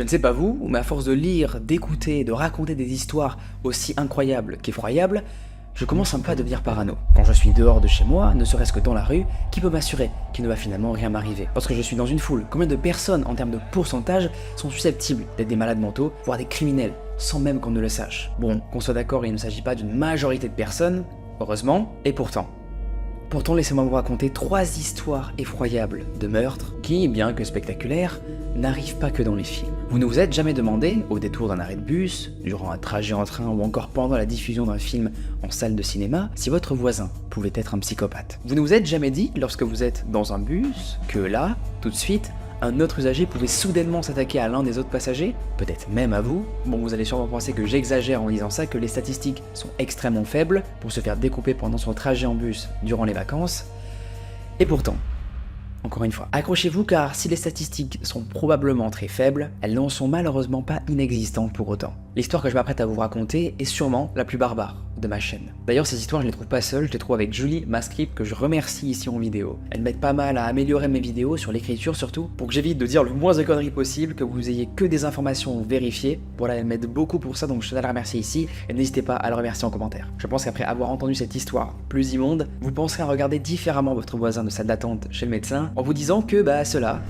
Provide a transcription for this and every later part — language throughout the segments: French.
ne sais pas vous, mais à force de lire, d'écouter, de raconter des histoires aussi incroyables qu'effroyables, je commence un peu à devenir parano. Quand je suis dehors de chez moi, ne serait-ce que dans la rue, qui peut m'assurer qu'il ne va finalement rien m'arriver? Parce que je suis dans une foule, combien de personnes en termes de pourcentage sont susceptibles d'être des malades mentaux, voire des criminels, sans même qu'on ne le sache? Bon, qu'on soit d'accord, il ne s'agit pas d'une majorité de personnes, heureusement, et pourtant, laissez-moi vous raconter 3 histoires effroyables de meurtres qui, bien que spectaculaires, n'arrivent pas que dans les films. Vous ne vous êtes jamais demandé, au détour d'un arrêt de bus, durant un trajet en train ou encore pendant la diffusion d'un film en salle de cinéma, si votre voisin pouvait être un psychopathe? Vous ne vous êtes jamais dit, lorsque vous êtes dans un bus, que là, tout de suite, un autre usager pouvait soudainement s'attaquer à l'un des autres passagers, peut-être même à vous? Bon, vous allez sûrement penser que j'exagère en disant ça, que les statistiques sont extrêmement faibles pour se faire découper pendant son trajet en bus durant les vacances. Et pourtant, encore une fois, accrochez-vous car si les statistiques sont probablement très faibles, elles n'en sont malheureusement pas inexistantes pour autant. L'histoire que je m'apprête à vous raconter est sûrement la plus barbare de ma chaîne. D'ailleurs, ces histoires, je les trouve pas seules, je les trouve avec Julie, ma script, que je remercie ici en vidéo. Elle m'aide pas mal à améliorer mes vidéos, sur l'écriture surtout, pour que j'évite de dire le moins de conneries possible, que vous ayez que des informations vérifiées. Voilà, elle m'aide beaucoup pour ça, donc je tiens à la remercier ici, et n'hésitez pas à le remercier en commentaire. Je pense qu'après avoir entendu cette histoire plus immonde, vous penserez à regarder différemment votre voisin de salle d'attente chez le médecin, en vous disant que, cela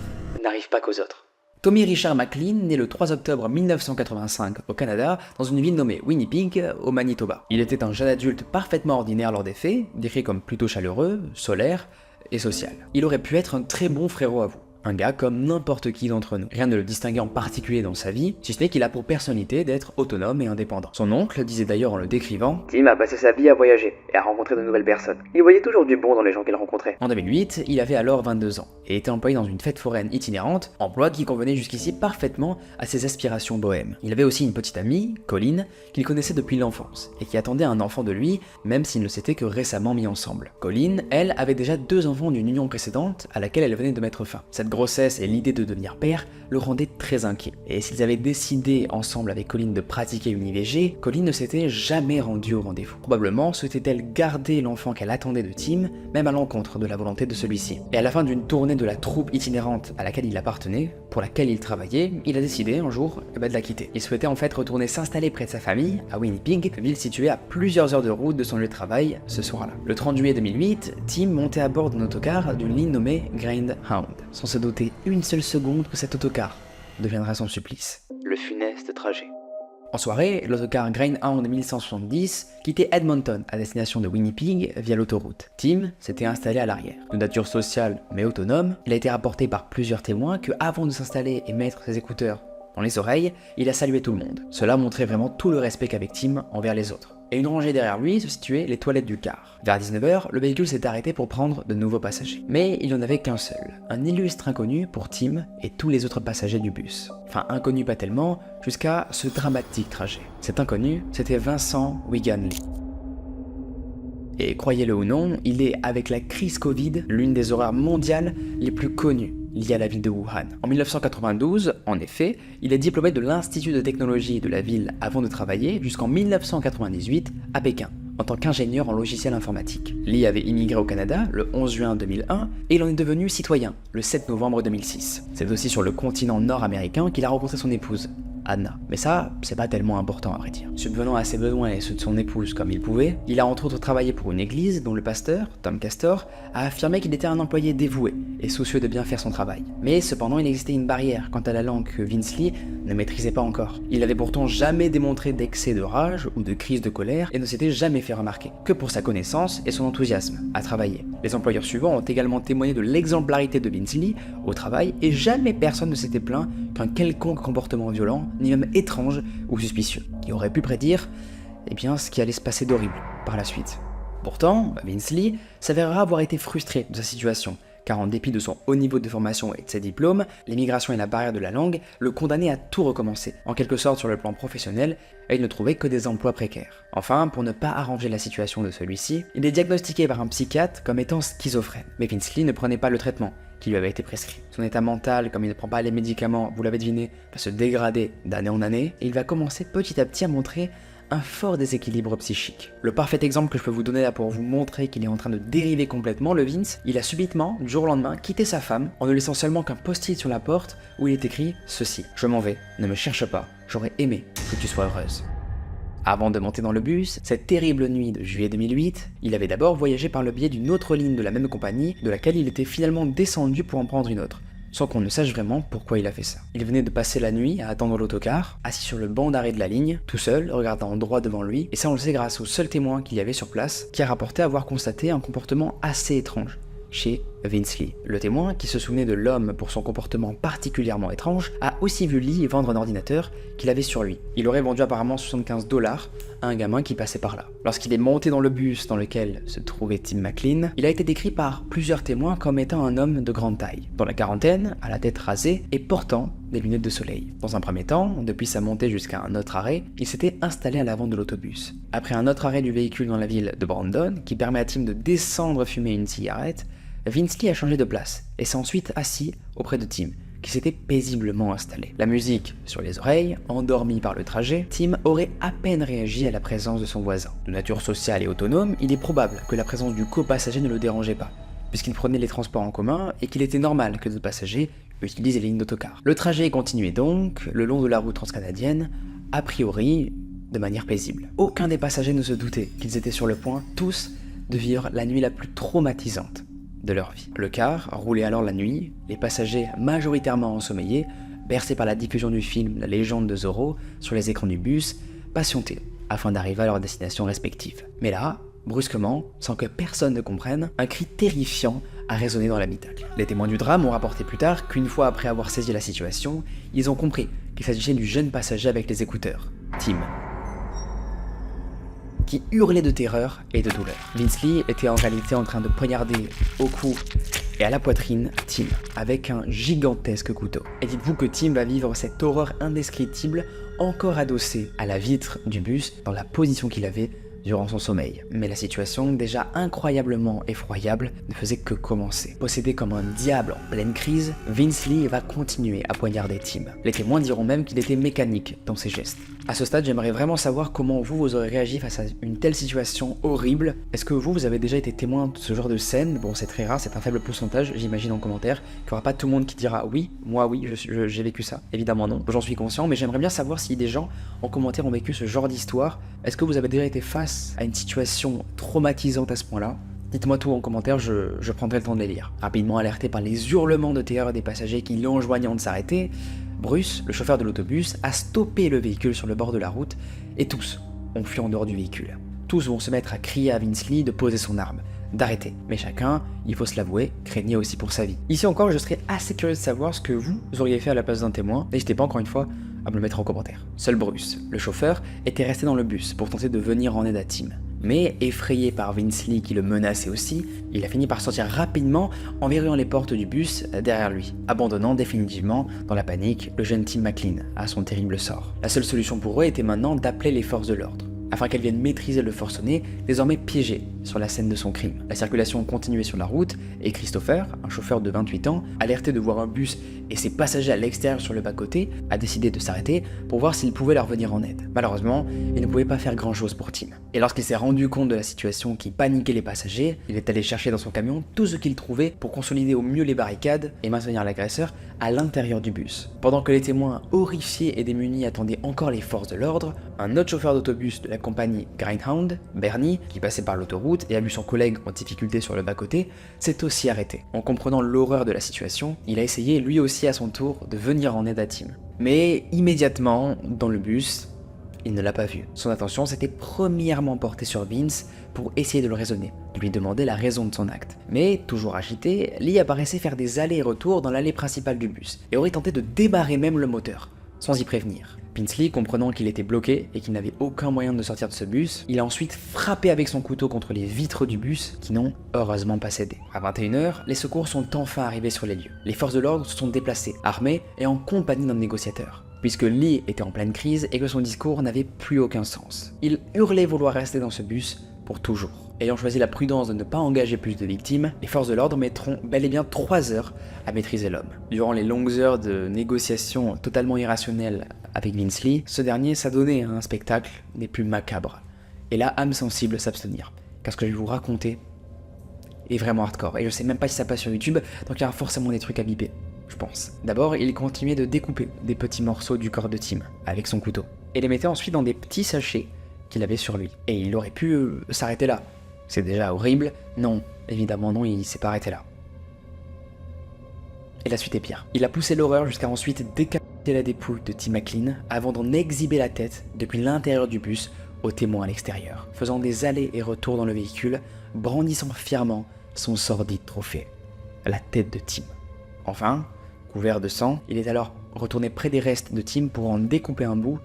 n'arrive pas qu'aux autres. Tommy Richard McLean naît le 3 octobre 1985 au Canada, dans une ville nommée Winnipeg, au Manitoba. Il était un jeune adulte parfaitement ordinaire lors des faits, décrit comme plutôt chaleureux, solaire et social. Il aurait pu être un très bon frérot à vous. Un gars comme n'importe qui d'entre nous. Rien ne le distinguait en particulier dans sa vie, si ce n'est qu'il a pour personnalité d'être autonome et indépendant. Son oncle disait d'ailleurs en le décrivant « Tim a passé sa vie à voyager et à rencontrer de nouvelles personnes. Il voyait toujours du bon dans les gens qu'il rencontrait. » En 2008, il avait alors 22 ans et était employé dans une fête foraine itinérante, emploi qui convenait jusqu'ici parfaitement à ses aspirations bohèmes. Il avait aussi une petite amie, Colleen, qu'il connaissait depuis l'enfance et qui attendait un enfant de lui, même s'ils ne s'étaient que récemment mis ensemble. Colleen, elle, avait déjà 2 enfants d'une union précédente à laquelle elle venait de mettre fin. Cette grossesse et l'idée de devenir père le rendaient très inquiet. Et s'ils avaient décidé ensemble avec Colleen de pratiquer une IVG, Colleen ne s'était jamais rendue au rendez-vous. Probablement souhaitait-elle garder l'enfant qu'elle attendait de Tim, même à l'encontre de la volonté de celui-ci. Et à la fin d'une tournée de la troupe itinérante à laquelle il appartenait, pour laquelle il travaillait, il a décidé un jour de la quitter. Il souhaitait en fait retourner s'installer près de sa famille, à Winnipeg, ville située à plusieurs heures de route de son lieu de travail ce soir-là. Le 30 juillet 2008, Tim montait à bord d'un autocar d'une ligne nommée Greyhound, sans se douter une seule seconde que cet autocar deviendra son supplice. Le funeste trajet. En soirée, l'autocar Greyhound 1170 quittait Edmonton à destination de Winnipeg via l'autoroute. Tim s'était installé à l'arrière. De nature sociale mais autonome, il a été rapporté par plusieurs témoins que avant de s'installer et mettre ses écouteurs dans les oreilles, il a salué tout le monde. Cela montrait vraiment tout le respect qu'avait Tim envers les autres. Et une rangée derrière lui se situaient les toilettes du car. Vers 19h, le véhicule s'est arrêté pour prendre de nouveaux passagers. Mais il n'y en avait qu'un seul, un illustre inconnu pour Tim et tous les autres passagers du bus. Enfin, inconnu pas tellement, jusqu'à ce dramatique trajet. Cet inconnu, c'était Vincent Wigan Lee. Et croyez-le ou non, il est, avec la crise Covid, l'une des horreurs mondiales les plus connues liées à la ville de Wuhan. En 1992, en effet, il est diplômé de l'Institut de technologie de la ville avant de travailler jusqu'en 1998 à Pékin, en tant qu'ingénieur en logiciel informatique. Lee avait immigré au Canada le 11 juin 2001 et il en est devenu citoyen le 7 novembre 2006. C'est aussi sur le continent nord-américain qu'il a rencontré son épouse, Anna. Mais ça, c'est pas tellement important à vrai dire. Subvenant à ses besoins et ceux de son épouse comme il pouvait, il a entre autres travaillé pour une église dont le pasteur, Tom Castor, a affirmé qu'il était un employé dévoué et soucieux de bien faire son travail. Mais cependant, il existait une barrière quant à la langue que Vince Lee ne maîtrisait pas encore. Il avait pourtant jamais démontré d'excès de rage ou de crise de colère et ne s'était jamais fait remarquer, que pour sa connaissance et son enthousiasme à travailler. Les employeurs suivants ont également témoigné de l'exemplarité de Vince Lee au travail et jamais personne ne s'était plaint qu'un quelconque comportement violent, ni même étrange ou suspicieux, qui aurait pu prédire ce qui allait se passer d'horrible par la suite. Pourtant, Vince Lee s'avérera avoir été frustré de sa situation, car en dépit de son haut niveau de formation et de ses diplômes, l'immigration et la barrière de la langue le condamnaient à tout recommencer, en quelque sorte sur le plan professionnel, et il ne trouvait que des emplois précaires. Enfin, pour ne pas arranger la situation de celui-ci, il est diagnostiqué par un psychiatre comme étant schizophrène. Mais Vince Lee ne prenait pas le traitement qui lui avait été prescrit. Son état mental, comme il ne prend pas les médicaments, vous l'avez deviné, va se dégrader d'année en année, et il va commencer petit à petit à montrer un fort déséquilibre psychique. Le parfait exemple que je peux vous donner là pour vous montrer qu'il est en train de dériver complètement, le Vince, il a subitement, du jour au lendemain, quitté sa femme en ne laissant seulement qu'un post-it sur la porte où il est écrit ceci: je m'en vais, ne me cherche pas, j'aurais aimé que tu sois heureuse. Avant de monter dans le bus, cette terrible nuit de juillet 2008, il avait d'abord voyagé par le biais d'une autre ligne de la même compagnie, de laquelle il était finalement descendu pour en prendre une autre, sans qu'on ne sache vraiment pourquoi il a fait ça. Il venait de passer la nuit à attendre l'autocar, assis sur le banc d'arrêt de la ligne, tout seul, regardant droit devant lui, et ça on le sait grâce au seul témoin qu'il y avait sur place, qui a rapporté avoir constaté un comportement assez étrange chez Vince Lee. Le témoin, qui se souvenait de l'homme pour son comportement particulièrement étrange, a aussi vu Lee vendre un ordinateur qu'il avait sur lui. Il aurait vendu apparemment 75 $ à un gamin qui passait par là. Lorsqu'il est monté dans le bus dans lequel se trouvait Tim McLean, il a été décrit par plusieurs témoins comme étant un homme de grande taille, dans la quarantaine, à la tête rasée et portant des lunettes de soleil. Dans un premier temps, depuis sa montée jusqu'à un autre arrêt, il s'était installé à l'avant de l'autobus. Après un autre arrêt du véhicule dans la ville de Brandon, qui permet à Tim de descendre fumer une cigarette, Vince Lee a changé de place et s'est ensuite assis auprès de Tim, qui s'était paisiblement installé. La musique sur les oreilles, endormi par le trajet, Tim aurait à peine réagi à la présence de son voisin. De nature sociale et autonome, il est probable que la présence du copassager ne le dérangeait pas, puisqu'il prenait les transports en commun et qu'il était normal que d'autres passagers utilisent les lignes d'autocar. Le trajet continuait donc le long de la route transcanadienne, a priori de manière paisible. Aucun des passagers ne se doutait qu'ils étaient sur le point, tous, de vivre la nuit la plus traumatisante de leur vie. Le car roulait alors la nuit, les passagers majoritairement ensommeillés, bercés par la diffusion du film La légende de Zorro sur les écrans du bus, patientaient afin d'arriver à leur destination respective. Mais là, brusquement, sans que personne ne comprenne, un cri terrifiant a résonné dans l'habitacle. Les témoins du drame ont rapporté plus tard qu'une fois après avoir saisi la situation, ils ont compris qu'il s'agissait du jeune passager avec les écouteurs, Tim, qui hurlait de terreur et de douleur. Vince Lee était en réalité en train de poignarder au cou et à la poitrine Tim avec un gigantesque couteau. Et dites-vous que Tim va vivre cette horreur indescriptible encore adossée à la vitre du bus dans la position qu'il avait durant son sommeil. Mais la situation, déjà incroyablement effroyable, ne faisait que commencer. Possédé comme un diable en pleine crise, Vince Lee va continuer à poignarder Tim. Les témoins diront même qu'il était mécanique dans ses gestes. À ce stade, j'aimerais vraiment savoir comment vous aurez réagi face à une telle situation horrible. Est-ce que vous avez déjà été témoin de ce genre de scène? Bon, c'est très rare, c'est un faible pourcentage, j'imagine en commentaire, qu'il n'y aura pas tout le monde qui dira oui, moi oui, j'ai vécu ça. Évidemment non, j'en suis conscient, mais j'aimerais bien savoir si des gens en commentaire ont vécu ce genre d'histoire. Est-ce que vous avez déjà été face à une situation traumatisante à ce point-là? Dites-moi tout en commentaire, je prendrai le temps de les lire. Rapidement alerté par les hurlements de terreur des passagers qui l'enjoignant de s'arrêter, Bruce, le chauffeur de l'autobus, a stoppé le véhicule sur le bord de la route et tous ont fui en dehors du véhicule. Tous vont se mettre à crier à Vince Lee de poser son arme, d'arrêter. Mais chacun, il faut se l'avouer, craignait aussi pour sa vie. Ici encore, je serais assez curieux de savoir ce que vous auriez fait à la place d'un témoin. N'hésitez pas encore une fois à me le mettre en commentaire. Seul Bruce, le chauffeur, était resté dans le bus pour tenter de venir en aide à Tim. Mais effrayé par Vince Lee qui le menaçait aussi, il a fini par sortir rapidement en verrouillant les portes du bus derrière lui, abandonnant définitivement, dans la panique, le jeune Tim McLean à son terrible sort. La seule solution pour eux était maintenant d'appeler les forces de l'ordre, afin qu'elles viennent maîtriser le forcené, désormais piégé sur la scène de son crime. La circulation continuait sur la route, et Christopher, un chauffeur de 28 ans, alerté de voir un bus et ses passagers à l'extérieur sur le bas-côté, a décidé de s'arrêter pour voir s'il pouvait leur venir en aide. Malheureusement, il ne pouvait pas faire grand-chose pour Tim. Et lorsqu'il s'est rendu compte de la situation qui paniquait les passagers, il est allé chercher dans son camion tout ce qu'il trouvait pour consolider au mieux les barricades et maintenir l'agresseur à l'intérieur du bus. Pendant que les témoins horrifiés et démunis attendaient encore les forces de l'ordre, un autre chauffeur d'autobus de la compagnie Greyhound, Bernie, qui passait par l'autoroute et a vu son collègue en difficulté sur le bas-côté, s'est aussi arrêté. En comprenant l'horreur de la situation, il a essayé lui aussi à son tour de venir en aide à Tim. Mais immédiatement, dans le bus, il ne l'a pas vu. Son attention s'était premièrement portée sur Vince pour essayer de le raisonner, de lui demander la raison de son acte. Mais, toujours agité, Lee apparaissait faire des allers et retours dans l'allée principale du bus, et aurait tenté de débarrer même le moteur, sans y prévenir. Vince Lee, comprenant qu'il était bloqué et qu'il n'avait aucun moyen de sortir de ce bus, il a ensuite frappé avec son couteau contre les vitres du bus qui n'ont heureusement pas cédé. À 21h, les secours sont enfin arrivés sur les lieux. Les forces de l'ordre se sont déplacées, armées et en compagnie d'un négociateur, puisque Lee était en pleine crise et que son discours n'avait plus aucun sens. Il hurlait vouloir rester dans ce bus pour toujours. Ayant choisi la prudence de ne pas engager plus de victimes, les forces de l'ordre mettront bel et bien 3 heures à maîtriser l'homme. Durant les longues heures de négociations totalement irrationnelles avec Vince Lee, ce dernier s'adonnait à un spectacle des plus macabres. Et là, âme sensible, s'abstenir. Car ce que je vais vous raconter est vraiment hardcore. Et je sais même pas si ça passe sur YouTube, donc il y aura forcément des trucs à biper, je pense. D'abord, il continuait de découper des petits morceaux du corps de Tim avec son couteau. Et les mettait ensuite dans des petits sachets qu'il avait sur lui. Et il aurait pu s'arrêter là. C'est déjà horrible. Non, évidemment non, il s'est pas arrêté là. Et la suite est pire. Il a poussé l'horreur jusqu'à ensuite décapiter la dépouille de Tim McLean avant d'en exhiber la tête depuis l'intérieur du bus aux témoins à l'extérieur, faisant des allers et retours dans le véhicule, brandissant fièrement son sordide trophée, la tête de Tim. Enfin, couvert de sang, il est alors retourné près des restes de Tim pour en découper un bout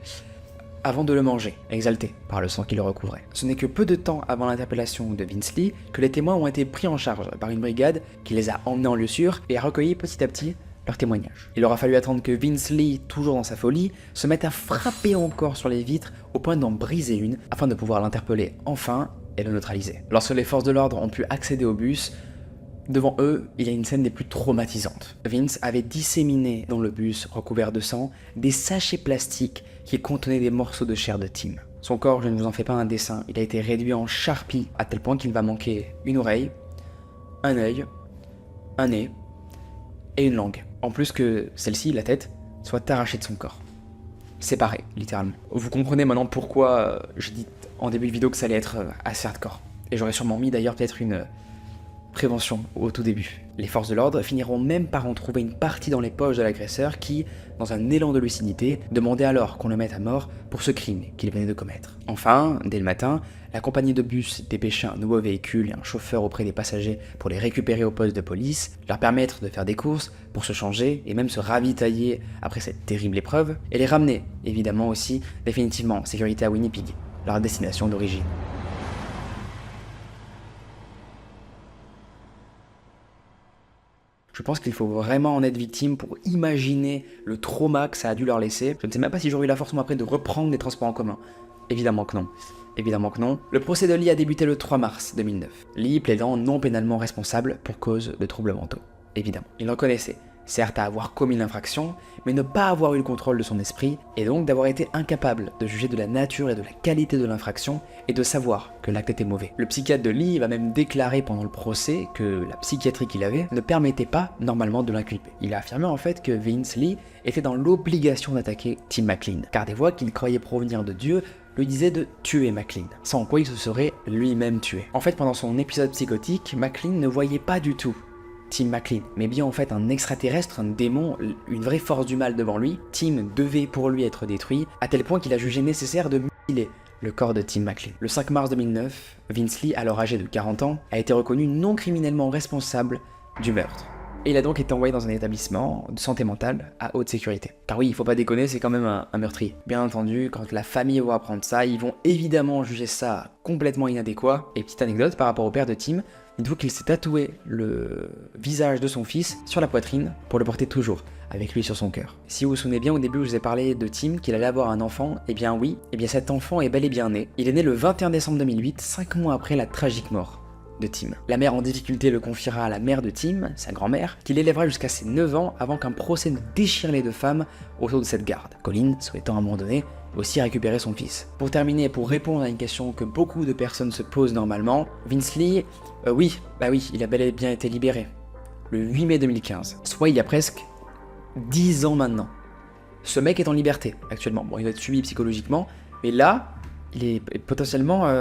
avant de le manger, exalté par le sang qui le recouvrait. Ce n'est que peu de temps avant l'interpellation de Vince Lee que les témoins ont été pris en charge par une brigade qui les a emmenés en lieu sûr et a recueilli petit à petit leurs témoignages. Il aura fallu attendre que Vince Lee, toujours dans sa folie, se mette à frapper encore sur les vitres au point d'en briser une afin de pouvoir l'interpeller enfin et le neutraliser. Lorsque les forces de l'ordre ont pu accéder au bus, devant eux, il y a une scène des plus traumatisantes. Vince avait disséminé dans le bus recouvert de sang des sachets plastiques qui contenaient des morceaux de chair de Tim. Son corps, je ne vous en fais pas un dessin, il a été réduit en charpie à tel point qu'il va manquer une oreille, un œil, un nez et une langue. En plus que celle-ci, la tête, soit arrachée de son corps. Séparée, littéralement. Vous comprenez maintenant pourquoi j'ai dit en début de vidéo que ça allait être assez hardcore. Et j'aurais sûrement mis d'ailleurs peut-être une prévention au tout début. Les forces de l'ordre finiront même par en trouver une partie dans les poches de l'agresseur qui, dans un élan de lucidité, demandait alors qu'on le mette à mort pour ce crime qu'il venait de commettre. Enfin, dès le matin, la compagnie de bus dépêchait un nouveau véhicule et un chauffeur auprès des passagers pour les récupérer au poste de police, leur permettre de faire des courses, pour se changer et même se ravitailler après cette terrible épreuve, et les ramener, évidemment aussi, définitivement en sécurité à Winnipeg, leur destination d'origine. Je pense qu'il faut vraiment en être victime pour imaginer le trauma que ça a dû leur laisser. Je ne sais même pas si j'aurais eu la force moi après de reprendre les transports en commun. Évidemment que non. Évidemment que non. Le procès de Lee a débuté le 3 mars 2009. Lee plaidant non pénalement responsable pour cause de troubles mentaux. Évidemment. Il reconnaissait, certes à avoir commis l'infraction, mais ne pas avoir eu le contrôle de son esprit, et donc d'avoir été incapable de juger de la nature et de la qualité de l'infraction, et de savoir que l'acte était mauvais. Le psychiatre de Lee va même déclarer pendant le procès que la psychiatrie qu'il avait ne permettait pas normalement de l'inculper. Il a affirmé en fait que Vince Lee était dans l'obligation d'attaquer Tim McLean, car des voix qu'il croyait provenir de Dieu lui disaient de tuer McLean, sans quoi il se serait lui-même tué. En fait, pendant son épisode psychotique, McLean ne voyait pas du tout Tim McLean, mais bien en fait un extraterrestre, un démon, une vraie force du mal devant lui. Tim devait pour lui être détruit, à tel point qu'il a jugé nécessaire de mutiler le corps de Tim McLean. Le 5 mars 2009, Vince Lee, alors âgé de 40 ans, a été reconnu non criminellement responsable du meurtre. Et il a donc été envoyé dans un établissement de santé mentale à haute sécurité. Car oui, il faut pas déconner, c'est quand même un meurtrier. Bien entendu, quand la famille va apprendre ça, ils vont évidemment juger ça complètement inadéquat. Et petite anecdote par rapport au père de Tim, dites-vous qu'il s'est tatoué le visage de son fils sur la poitrine pour le porter toujours avec lui sur son cœur. Si vous vous souvenez bien, au début je vous ai parlé de Tim, qu'il allait avoir un enfant, et bien oui, et bien cet enfant est bel et bien né. Il est né le 21 décembre 2008, 5 mois après la tragique mort de Tim. La mère en difficulté le confiera à la mère de Tim, sa grand-mère, qui l'élèvera jusqu'à ses 9 ans avant qu'un procès ne déchire les deux femmes autour de cette garde. Colin, souhaitant à un moment donné aussi récupérer son fils. Pour terminer, pour répondre à une question que beaucoup de personnes se posent normalement, Vince Lee, oui, il a bel et bien été libéré. Le 8 mai 2015, soit il y a presque 10 ans maintenant. Ce mec est en liberté actuellement. Bon, il doit être suivi psychologiquement, mais là, il est potentiellement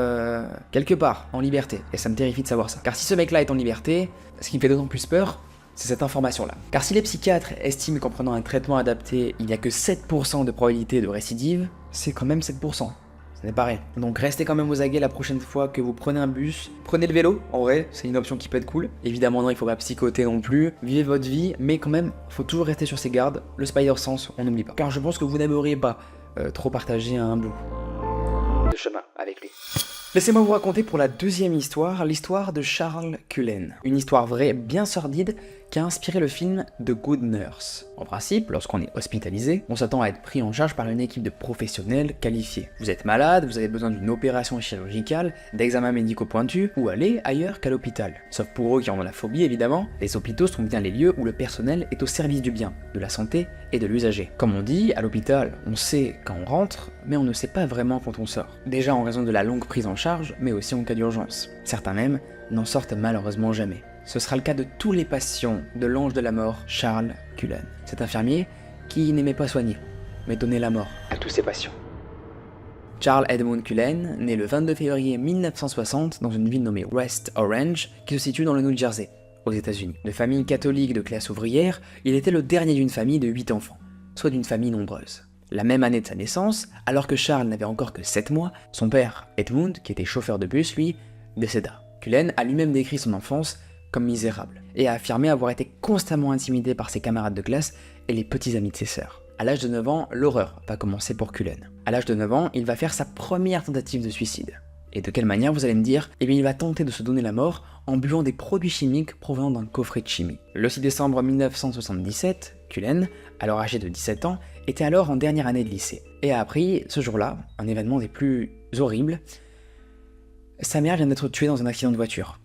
quelque part en liberté. Et ça me terrifie de savoir ça. Car si ce mec-là est en liberté, ce qui me fait d'autant plus peur, c'est cette information-là. Car si les psychiatres estiment qu'en prenant un traitement adapté, il n'y a que 7% de probabilité de récidive, c'est quand même 7%. Ce n'est pas rien. Donc restez quand même aux aguets la prochaine fois que vous prenez un bus. Prenez le vélo, en vrai, c'est une option qui peut être cool. Évidemment non, il faut pas psychoter non plus. Vivez votre vie, mais quand même, il faut toujours rester sur ses gardes. Le spider sense, on n'oublie pas. Car je pense que vous n'aimeriez pas trop partager un bout de chemin avec lui. Laissez-moi vous raconter pour la deuxième histoire, l'histoire de Charles Cullen. Une histoire vraie, bien sordide, qui a inspiré le film The Good Nurse. En principe, lorsqu'on est hospitalisé, on s'attend à être pris en charge par une équipe de professionnels qualifiés. Vous êtes malade, vous avez besoin d'une opération chirurgicale, d'examens médicaux pointus, ou aller ailleurs qu'à l'hôpital. Sauf pour eux qui en ont la phobie évidemment, les hôpitaux sont bien les lieux où le personnel est au service du bien, de la santé et de l'usager. Comme on dit, à l'hôpital, on sait quand on rentre, mais on ne sait pas vraiment quand on sort. Déjà en raison de la longue prise en charge, mais aussi en cas d'urgence. Certains même n'en sortent malheureusement jamais. Ce sera le cas de tous les patients de l'ange de la mort, Charles Cullen. Cet infirmier qui n'aimait pas soigner, mais donnait la mort à tous ses patients. Charles Edmund Cullen, né le 22 février 1960 dans une ville nommée West Orange, qui se situe dans le New Jersey, aux États-Unis. De famille catholique de classe ouvrière, il était le dernier d'une famille de 8 enfants, soit d'une famille nombreuse. La même année de sa naissance, alors que Charles n'avait encore que 7 mois, son père, Edmund, qui était chauffeur de bus, lui, décéda. Cullen a lui-même décrit son enfance comme misérable, et a affirmé avoir été constamment intimidé par ses camarades de classe et les petits amis de ses sœurs. À l'âge de 9 ans, l'horreur va commencer pour Cullen. À l'âge de 9 ans, il va faire sa première tentative de suicide. Et de quelle manière, vous allez me dire? Eh bien, il va tenter de se donner la mort en buvant des produits chimiques provenant d'un coffret de chimie. Le 6 décembre 1977, Cullen, alors âgé de 17 ans, était alors en dernière année de lycée, et a appris, ce jour-là, un événement des plus horribles. Sa mère vient d'être tuée dans un accident de voiture.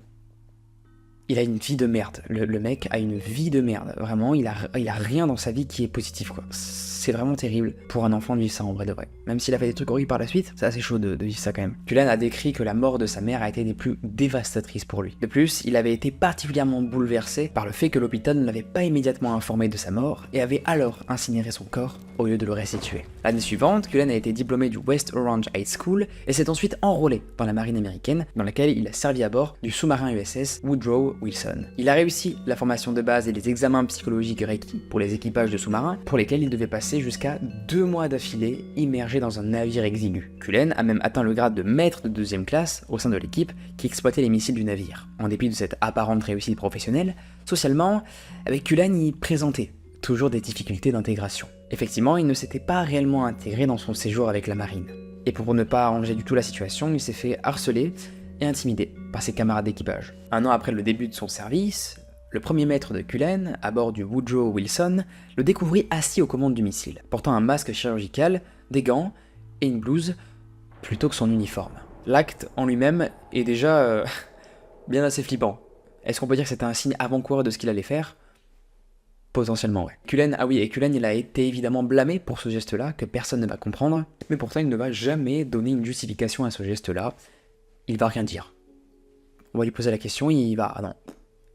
Il a une vie de merde, le mec a une vie de merde, vraiment, il a rien dans sa vie qui est positif quoi. C'est vraiment terrible pour un enfant de vivre ça en vrai de vrai. Même s'il a fait des trucs horribles par la suite, c'est assez chaud de vivre ça quand même. Cullen a décrit que la mort de sa mère a été des plus dévastatrices pour lui. De plus, il avait été particulièrement bouleversé par le fait que l'hôpital ne l'avait pas immédiatement informé de sa mort et avait alors incinéré son corps au lieu de le restituer. L'année suivante, Cullen a été diplômé du West Orange High School et s'est ensuite enrôlé dans la marine américaine, dans laquelle il a servi à bord du sous-marin USS Woodrow Wilson. Il a réussi la formation de base et les examens psychologiques requis pour les équipages de sous-marins, pour lesquels il devait passer jusqu'à 2 mois d'affilée immergé dans un navire exigu. Cullen a même atteint le grade de maître de 2e classe au sein de l'équipe qui exploitait les missiles du navire. En dépit de cette apparente réussite professionnelle, socialement, avec Cullen il présentait toujours des difficultés d'intégration. Effectivement, il ne s'était pas réellement intégré dans son séjour avec la marine. Et pour ne pas arranger du tout la situation, il s'est fait harceler et intimider par ses camarades d'équipage. Un an après le début de son service, le premier maître de Cullen, à bord du Woodrow Wilson, le découvrit assis aux commandes du missile, portant un masque chirurgical, des gants et une blouse, plutôt que son uniforme. L'acte en lui-même est déjà bien assez flippant. Est-ce qu'on peut dire que c'était un signe avant-coureur de ce qu'il allait faire? Potentiellement, ouais. Cullen, ah oui, et Cullen, il a été évidemment blâmé pour ce geste-là, que personne ne va comprendre, mais pourtant il ne va jamais donner une justification à ce geste-là. Il va rien dire. On va lui poser la question, il va... Ah non,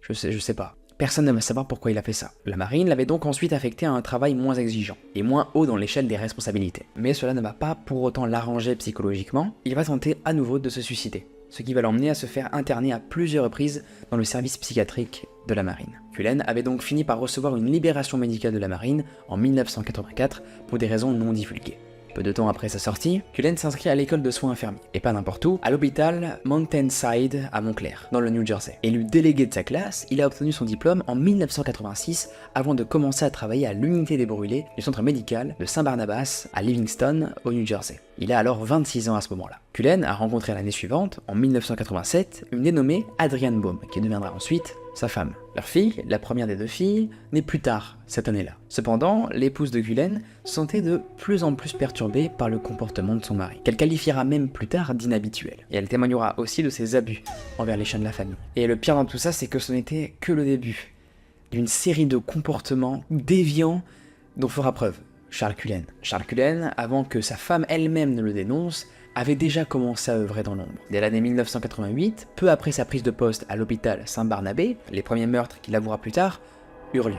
je sais pas. Personne ne va savoir pourquoi il a fait ça. La marine l'avait donc ensuite affecté à un travail moins exigeant, et moins haut dans l'échelle des responsabilités. Mais cela ne va pas pour autant l'arranger psychologiquement, il va tenter à nouveau de se suicider, ce qui va l'emmener à se faire interner à plusieurs reprises dans le service psychiatrique de la marine. Cullen avait donc fini par recevoir une libération médicale de la marine en 1984 pour des raisons non divulguées. Peu de temps après sa sortie, Cullen s'inscrit à l'école de soins infirmiers, et pas n'importe où, à l'hôpital Mountainside à Montclair, dans le New Jersey. Élu délégué de sa classe, il a obtenu son diplôme en 1986 avant de commencer à travailler à l'unité des brûlés du centre médical de Saint-Barnabas à Livingston, au New Jersey. Il a alors 26 ans à ce moment-là. Cullen a rencontré l'année suivante, en 1987, une dénommée Adrienne Baum, qui deviendra ensuite sa femme. Leur fille, la première des 2 filles, naît plus tard cette année-là. Cependant, l'épouse de Cullen se sentait de plus en plus perturbée par le comportement de son mari, qu'elle qualifiera même plus tard d'inhabituel. Et elle témoignera aussi de ses abus envers les chiens de la famille. Et le pire dans tout ça, c'est que ce n'était que le début d'une série de comportements déviants dont fera preuve Charles Cullen. Charles Cullen, avant que sa femme elle-même ne le dénonce, avait déjà commencé à œuvrer dans l'ombre. Dès l'année 1988, peu après sa prise de poste à l'hôpital Saint-Barnabé, les premiers meurtres qu'il avouera plus tard eurent lieu.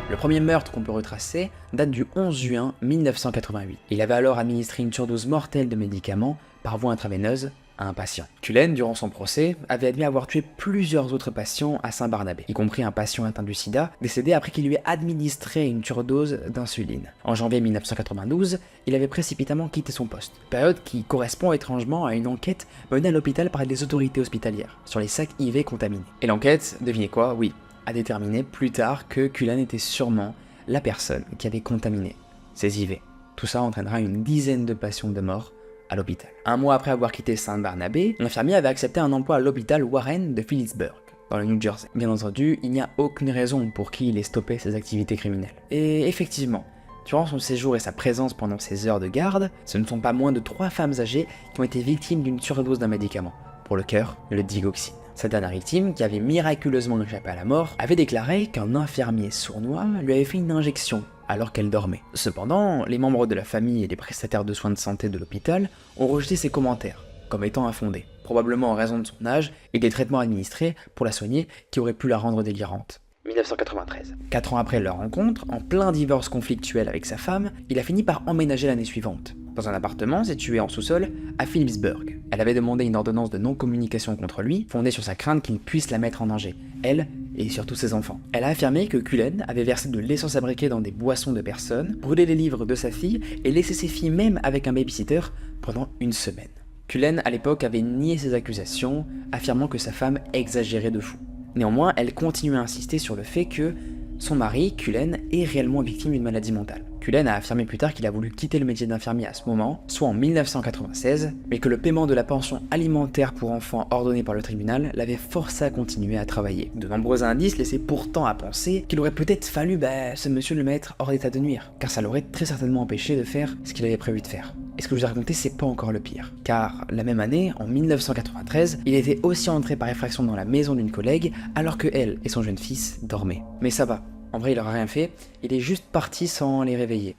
Le premier meurtre qu'on peut retracer date du 11 juin 1988. Il avait alors administré une surdose mortelle de médicaments par voie intraveineuse à un patient. Cullen, durant son procès, avait admis avoir tué plusieurs autres patients à Saint-Barnabé, y compris un patient atteint du sida, décédé après qu'il lui ait administré une surdose d'insuline. En janvier 1992, il avait précipitamment quitté son poste, période qui correspond étrangement à une enquête menée à l'hôpital par les autorités hospitalières sur les sacs IV contaminés. Et l'enquête, devinez quoi, oui, a déterminé plus tard que Cullen était sûrement la personne qui avait contaminé ces IV. Tout ça entraînera une dizaine de patients de mort à l'hôpital. Un mois après avoir quitté Saint-Barnabé, l'infirmier avait accepté un emploi à l'hôpital Warren de Phillipsburg, dans le New Jersey. Bien entendu, il n'y a aucune raison pour qu'il ait stoppé ses activités criminelles. Et effectivement, durant son séjour et sa présence pendant ses heures de garde, ce ne sont pas moins de 3 femmes âgées qui ont été victimes d'une surdose d'un médicament, pour le cœur, le digoxine. Cette dernière victime, qui avait miraculeusement échappé à la mort, avait déclaré qu'un infirmier sournois lui avait fait une injection alors qu'elle dormait. Cependant, les membres de la famille et les prestataires de soins de santé de l'hôpital ont rejeté ces commentaires, comme étant infondés, probablement en raison de son âge et des traitements administrés pour la soigner qui auraient pu la rendre délirante. 1993. 4 ans après leur rencontre, en plein divorce conflictuel avec sa femme, il a fini par emménager l'année suivante, dans un appartement situé en sous-sol à Phillipsburg. Elle avait demandé une ordonnance de non-communication contre lui, fondée sur sa crainte qu'il puisse la mettre en danger, elle et surtout ses enfants. Elle a affirmé que Cullen avait versé de l'essence à briquet dans des boissons de personnes, brûlé les livres de sa fille et laissé ses filles même avec un babysitter pendant une semaine. Cullen, à l'époque, avait nié ces accusations, affirmant que sa femme exagérait de fou. Néanmoins, elle continue à insister sur le fait que son mari, Cullen, est réellement victime d'une maladie mentale. Cullen a affirmé plus tard qu'il a voulu quitter le métier d'infirmier à ce moment, soit en 1996, mais que le paiement de la pension alimentaire pour enfants ordonnée par le tribunal l'avait forcé à continuer à travailler. De nombreux indices laissaient pourtant à penser qu'il aurait peut-être fallu ce monsieur le mettre hors d'état de nuire, car ça l'aurait très certainement empêché de faire ce qu'il avait prévu de faire. Et ce que je vous ai raconté, c'est pas encore le pire, car la même année, en 1993, il était aussi entré par effraction dans la maison d'une collègue, alors que elle et son jeune fils dormaient. Mais ça va, en vrai il aura rien fait, il est juste parti sans les réveiller.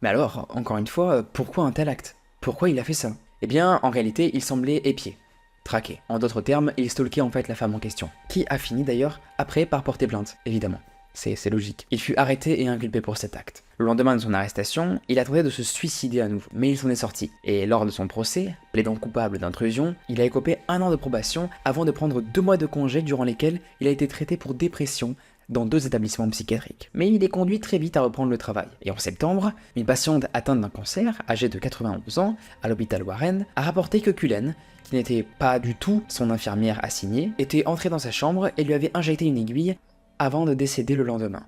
Mais alors, encore une fois, pourquoi un tel acte? Pourquoi il a fait ça? Eh bien, en réalité, il semblait épié, traqué. En d'autres termes, il stalkait en fait la femme en question, qui a fini d'ailleurs après par porter plainte, évidemment. C'est logique. Il fut arrêté et inculpé pour cet acte. Le lendemain de son arrestation, il a tenté de se suicider à nouveau, mais il s'en est sorti. Et lors de son procès, plaidant coupable d'intrusion, il a écopé 1 an de probation avant de prendre 2 mois de congé durant lesquels il a été traité pour dépression dans 2 établissements psychiatriques. Mais il est conduit très vite à reprendre le travail. Et en septembre, une patiente atteinte d'un cancer, âgée de 91 ans, à l'hôpital Warren, a rapporté que Cullen, qui n'était pas du tout son infirmière assignée, était entré dans sa chambre et lui avait injecté une aiguille avant de décéder le lendemain.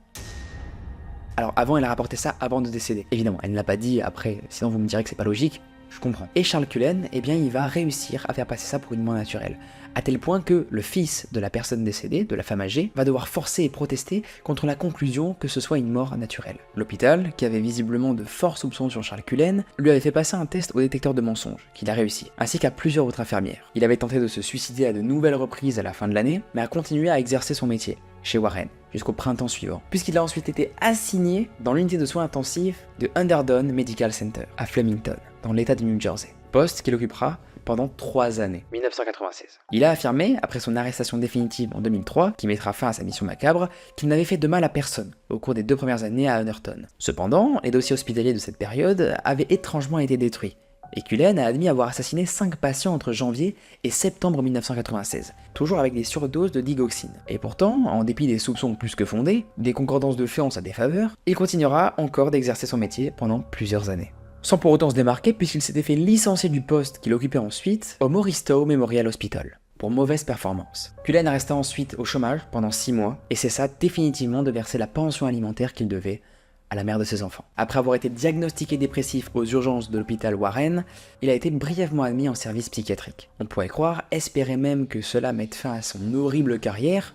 Alors avant, elle a rapporté ça avant de décéder. Évidemment, elle ne l'a pas dit après, sinon vous me direz que c'est pas logique, je comprends. Et Charles Cullen, eh bien il va réussir à faire passer ça pour une mort naturelle. À tel point que le fils de la personne décédée, de la femme âgée, va devoir forcer et protester contre la conclusion que ce soit une mort naturelle. L'hôpital, qui avait visiblement de forts soupçons sur Charles Cullen, lui avait fait passer un test au détecteur de mensonges, qu'il a réussi, ainsi qu'à plusieurs autres infirmières. Il avait tenté de se suicider à de nouvelles reprises à la fin de l'année, mais a continué à exercer son métier, chez Warren, jusqu'au printemps suivant, puisqu'il a ensuite été assigné dans l'unité de soins intensifs de Hunterdon Medical Center, à Flemington, dans l'état du New Jersey, poste qu'il occupera pendant 3 années. 1996. Il a affirmé, après son arrestation définitive en 2003, qui mettra fin à sa mission macabre, qu'il n'avait fait de mal à personne au cours des 2 premières années à Hunterdon. Cependant, les dossiers hospitaliers de cette période avaient étrangement été détruits, et Cullen a admis avoir assassiné 5 patients entre janvier et septembre 1996, toujours avec des surdoses de digoxine. Et pourtant, en dépit des soupçons plus que fondés, des concordances de faits en sa défaveur, il continuera encore d'exercer son métier pendant plusieurs années. Sans pour autant se démarquer puisqu'il s'était fait licencier du poste qu'il occupait ensuite au Morristow Memorial Hospital, pour mauvaise performance. Cullen resta ensuite au chômage pendant 6 mois, et cessa définitivement de verser la pension alimentaire qu'il devait à la mère de ses enfants. Après avoir été diagnostiqué dépressif aux urgences de l'hôpital Warren, il a été brièvement admis en service psychiatrique. On pourrait croire, espérer même que cela mette fin à son horrible carrière,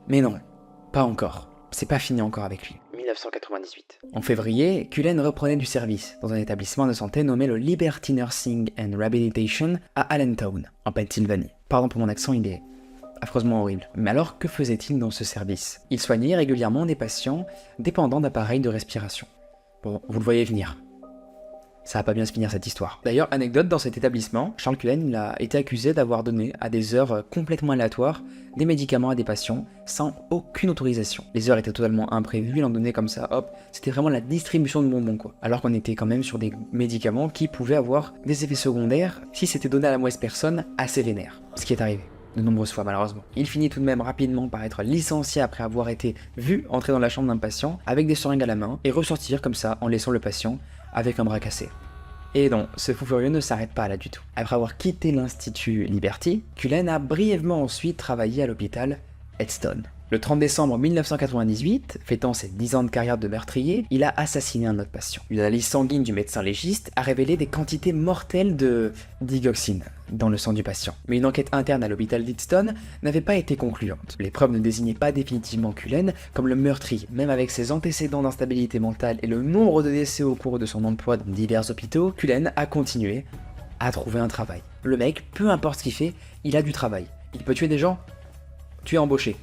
mais non, pas encore. C'est pas fini encore avec lui. 1998. En février, Cullen reprenait du service dans un établissement de santé nommé le Liberty Nursing and Rehabilitation à Allentown, en Pennsylvanie. Pardon pour mon accent, il est affreusement horrible. Mais alors, que faisait-il dans ce service? Il soignait régulièrement des patients dépendants d'appareils de respiration. Bon, vous le voyez venir. Ça va pas bien se finir cette histoire. D'ailleurs, anecdote, dans cet établissement, Charles Cullen a été accusé d'avoir donné à des heures complètement aléatoires des médicaments à des patients sans aucune autorisation. Les heures étaient totalement imprévues, il en donnait comme ça, hop, c'était vraiment la distribution de bonbons quoi. Alors qu'on était quand même sur des médicaments qui pouvaient avoir des effets secondaires si c'était donné à la mauvaise personne assez vénère. Ce qui est arrivé de nombreuses fois malheureusement. Il finit tout de même rapidement par être licencié après avoir été vu entrer dans la chambre d'un patient avec des seringues à la main et ressortir comme ça en laissant le patient avec un bras cassé. Et non, ce fou furieux ne s'arrête pas là du tout. Après avoir quitté l'Institut Liberty, Cullen a brièvement ensuite travaillé à l'hôpital Edston, Le 30 décembre 1998, fêtant ses 10 ans de carrière de meurtrier, il a assassiné un autre patient. Une analyse sanguine du médecin légiste a révélé des quantités mortelles de digoxine dans le sang du patient. Mais une enquête interne à l'hôpital d'Easton n'avait pas été concluante. Les preuves ne désignaient pas définitivement Cullen comme le meurtrier, même avec ses antécédents d'instabilité mentale et le nombre de décès au cours de son emploi dans divers hôpitaux. Cullen a continué à trouver un travail. Le mec, peu importe ce qu'il fait, il a du travail. Il peut tuer des gens, tu es embauché.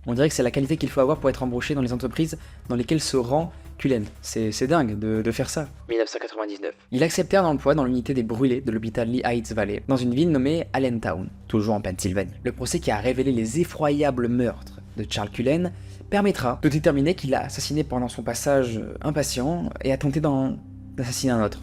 On dirait que c'est la qualité qu'il faut avoir pour être embauché dans les entreprises dans lesquelles se rend Cullen. C'est dingue de faire ça. 1999. Il acceptait un emploi dans l'unité des brûlés de l'hôpital Lee Heights Valley, dans une ville nommée Allentown, toujours en Pennsylvanie. Le procès qui a révélé les effroyables meurtres de Charles Cullen permettra de déterminer qu'il a assassiné pendant son passage un patient et a tenté d'assassiner un autre.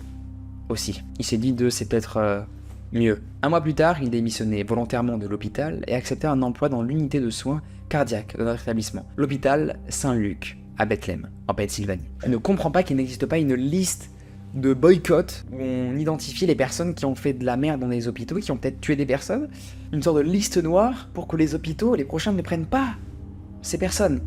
Aussi. Il s'est dit c'est peut-être mieux. Un mois plus tard, il démissionnait volontairement de l'hôpital et acceptait un emploi dans l'unité de soins cardiaques de notre établissement, l'hôpital Saint-Luc, à Bethléem, en Pennsylvanie. Je ne comprends pas qu'il n'existe pas une liste de boycott où on identifie les personnes qui ont fait de la merde dans les hôpitaux, qui ont peut-être tué des personnes, une sorte de liste noire pour que les hôpitaux, les prochains, ne prennent pas ces personnes.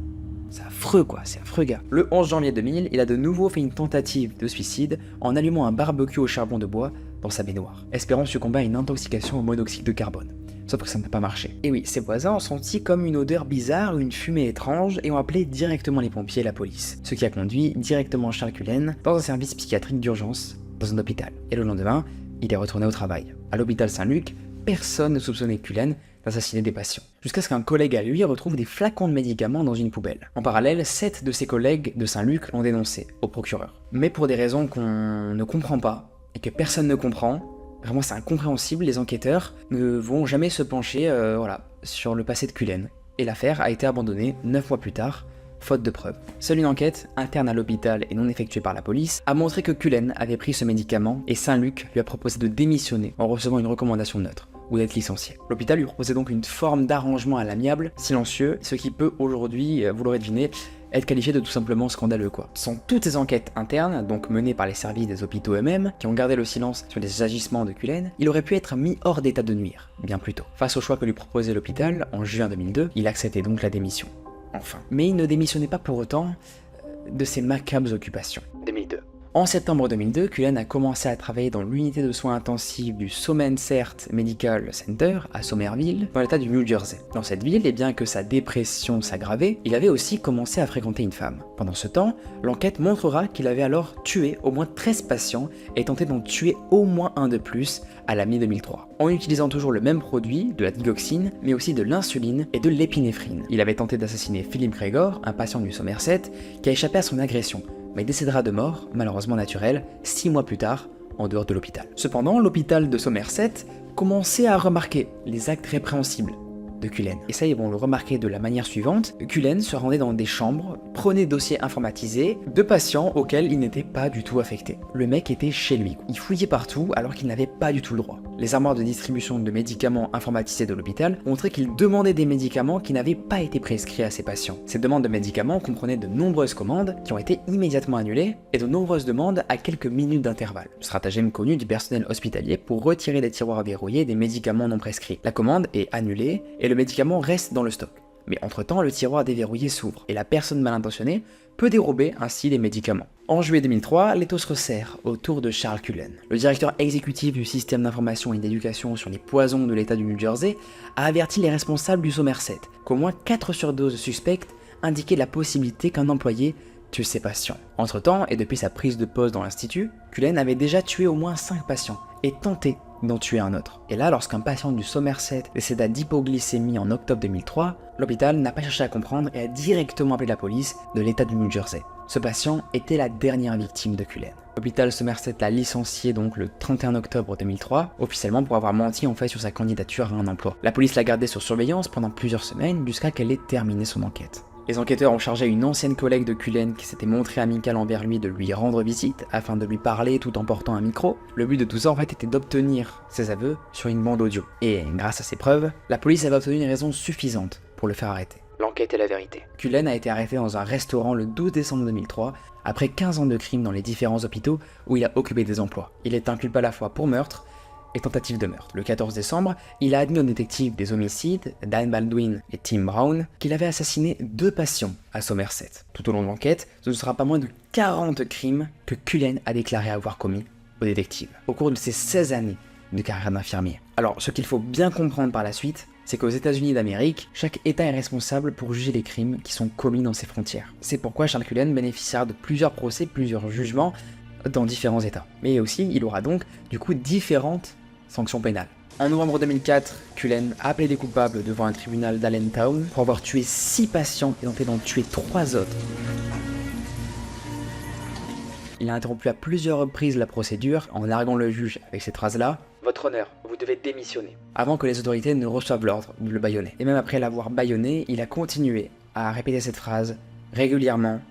C'est affreux quoi, c'est affreux gars. Le 11 janvier 2000, il a de nouveau fait une tentative de suicide en allumant un barbecue au charbon de bois dans sa baignoire, espérant succomber à une intoxication au monoxyde de carbone. Sauf que ça n'a pas marché. Et oui, ses voisins ont senti comme une odeur bizarre, une fumée étrange, et ont appelé directement les pompiers et la police. Ce qui a conduit directement Charles Cullen dans un service psychiatrique d'urgence dans un hôpital. Et le lendemain, il est retourné au travail. À l'hôpital Saint-Luc, personne ne soupçonnait Cullen d'assassiner des patients. Jusqu'à ce qu'un collègue à lui retrouve des flacons de médicaments dans une poubelle. En parallèle, 7 de ses collègues de Saint-Luc l'ont dénoncé au procureur. Mais pour des raisons qu'on ne comprend pas, et que personne ne comprend, vraiment c'est incompréhensible, les enquêteurs ne vont jamais se pencher sur le passé de Cullen. Et l'affaire a été abandonnée 9 mois plus tard, faute de preuves. Seule une enquête, interne à l'hôpital et non effectuée par la police, a montré que Cullen avait pris ce médicament et Saint-Luc lui a proposé de démissionner en recevant une recommandation neutre, ou d'être licencié. L'hôpital lui proposait donc une forme d'arrangement à l'amiable, silencieux, ce qui peut aujourd'hui, vous l'aurez deviné, être qualifié de tout simplement scandaleux quoi. Sans toutes ces enquêtes internes, donc menées par les services des hôpitaux eux-mêmes, qui ont gardé le silence sur les agissements de Cullen, il aurait pu être mis hors d'état de nuire, bien plus tôt. Face au choix que lui proposait l'hôpital, en juin 2002, il acceptait donc la démission. Enfin. Mais il ne démissionnait pas pour autant de ses macabres occupations. 2002. En septembre 2002, Cullen a commencé à travailler dans l'unité de soins intensifs du Somerset Medical Center à Somerville, dans l'état du New Jersey. Dans cette ville, et bien que sa dépression s'aggravait, il avait aussi commencé à fréquenter une femme. Pendant ce temps, l'enquête montrera qu'il avait alors tué au moins 13 patients et tenté d'en tuer au moins un de plus à la mi-2003, en utilisant toujours le même produit, de la digoxine, mais aussi de l'insuline et de l'épinéphrine. Il avait tenté d'assassiner Philip Gregor, un patient du Somerset, qui a échappé à son agression, mais décédera de mort, malheureusement naturelle, 6 mois plus tard, en dehors de l'hôpital. Cependant, l'hôpital de Somerset commençait à remarquer les actes répréhensibles de Cullen. Et ça, ils vont le remarquer de la manière suivante. Cullen se rendait dans des chambres, prenait dossiers informatisés de patients auxquels il n'était pas du tout affecté. Le mec était chez lui. Il fouillait partout alors qu'il n'avait pas du tout le droit. Les armoires de distribution de médicaments informatisés de l'hôpital montraient qu'il demandait des médicaments qui n'avaient pas été prescrits à ses patients. Ces demandes de médicaments comprenaient de nombreuses commandes qui ont été immédiatement annulées et de nombreuses demandes à quelques minutes d'intervalle. Stratagème connu du personnel hospitalier pour retirer des tiroirs verrouillés des médicaments non prescrits. La commande est annulée et le médicament reste dans le stock. Mais entre-temps, le tiroir déverrouillé s'ouvre et la personne mal intentionnée peut dérober ainsi les médicaments. En juillet 2003, l'étau se resserre autour de Charles Cullen. Le directeur exécutif du système d'information et d'éducation sur les poisons de l'État du New Jersey a averti les responsables du Somerset qu'au moins 4 surdoses suspectes indiquaient la possibilité qu'un employé tue ses patients. Entre-temps, et depuis sa prise de poste dans l'institut, Cullen avait déjà tué au moins 5 patients et tenté d'en tuer un autre. Et là, lorsqu'un patient du Somerset décéda d'hypoglycémie en octobre 2003, l'hôpital n'a pas cherché à comprendre et a directement appelé la police de l'État du New Jersey. Ce patient était la dernière victime de Cullen. L'hôpital Somerset l'a licencié donc le 31 octobre 2003, officiellement pour avoir menti en fait sur sa candidature à un emploi. La police l'a gardé sur surveillance pendant plusieurs semaines jusqu'à qu'elle ait terminé son enquête. Les enquêteurs ont chargé une ancienne collègue de Cullen qui s'était montrée amicale envers lui de lui rendre visite afin de lui parler tout en portant un micro. Le but de tout ça en fait était d'obtenir ses aveux sur une bande audio. Et grâce à ces preuves, la police avait obtenu une raison suffisante pour le faire arrêter. L'enquête et la vérité. Cullen a été arrêté dans un restaurant le 12 décembre 2003 après 15 ans de crimes dans les différents hôpitaux où il a occupé des emplois. Il est inculpé à la fois pour meurtre et tentative de meurtre. Le 14 décembre, il a admis aux détectives des homicides, Dan Baldwin et Tim Brown, qu'il avait assassiné 2 patients à Somerset. Tout au long de l'enquête, ce ne sera pas moins de 40 crimes que Cullen a déclaré avoir commis aux détectives, au cours de ses 16 années de carrière d'infirmier. Alors, ce qu'il faut bien comprendre par la suite, c'est qu'aux États-Unis d'Amérique, chaque État est responsable pour juger les crimes qui sont commis dans ses frontières. C'est pourquoi Charles Cullen bénéficiera de plusieurs procès, plusieurs jugements dans différents États. Mais aussi, il aura donc, du coup, différentes sanctions pénales. En novembre 2004, Cullen a plaidé coupable devant un tribunal d'Allentown pour avoir tué 6 patients et tenté d'en tuer 3 autres. Il a interrompu à plusieurs reprises la procédure en larguant le juge avec cette phrase-là: « Votre honneur, vous devez démissionner », avant que les autorités ne reçoivent l'ordre de le bâillonner. Et même après l'avoir bâillonné, il a continué à répéter cette phrase régulièrement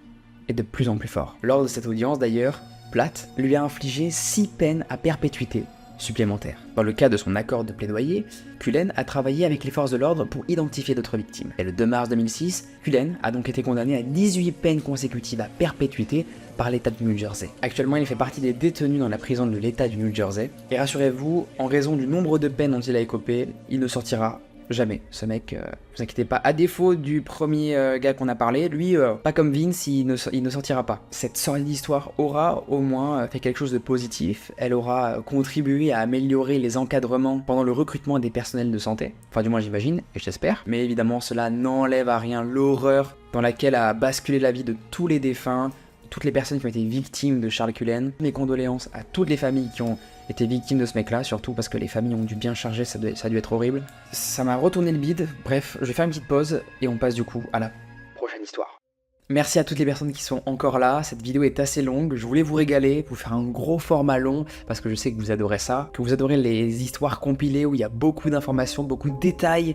et de plus en plus fort. Lors de cette audience d'ailleurs, Platt lui a infligé 6 peines à perpétuité supplémentaires. Dans le cas de son accord de plaidoyer, Cullen a travaillé avec les forces de l'ordre pour identifier d'autres victimes. Et le 2 mars 2006, Cullen a donc été condamné à 18 peines consécutives à perpétuité par l'État du New Jersey. Actuellement, il fait partie des détenus dans la prison de l'État du New Jersey. Et rassurez-vous, en raison du nombre de peines dont il a écopé, il ne sortira jamais. Ce mec, vous inquiétez pas, à défaut du premier gars qu'on a parlé, lui, pas comme Vince, il ne sortira pas. Cette sordide histoire aura au moins fait quelque chose de positif. Elle aura contribué à améliorer les encadrements pendant le recrutement des personnels de santé. Enfin, du moins, j'imagine, et j'espère. Mais évidemment, cela n'enlève à rien l'horreur dans laquelle a basculé la vie de tous les défunts, toutes les personnes qui ont été victimes de Charles Cullen. Mes condoléances à toutes les familles qui ont été victimes de ce mec-là, surtout parce que les familles ont dû bien charger, ça a dû être horrible. Ça m'a retourné le bide. Bref, je vais faire une petite pause et on passe du coup à la prochaine histoire. Merci à toutes les personnes qui sont encore là, cette vidéo est assez longue, je voulais vous régaler, vous faire un gros format long, parce que je sais que vous adorez ça, que vous adorez les histoires compilées où il y a beaucoup d'informations, beaucoup de détails.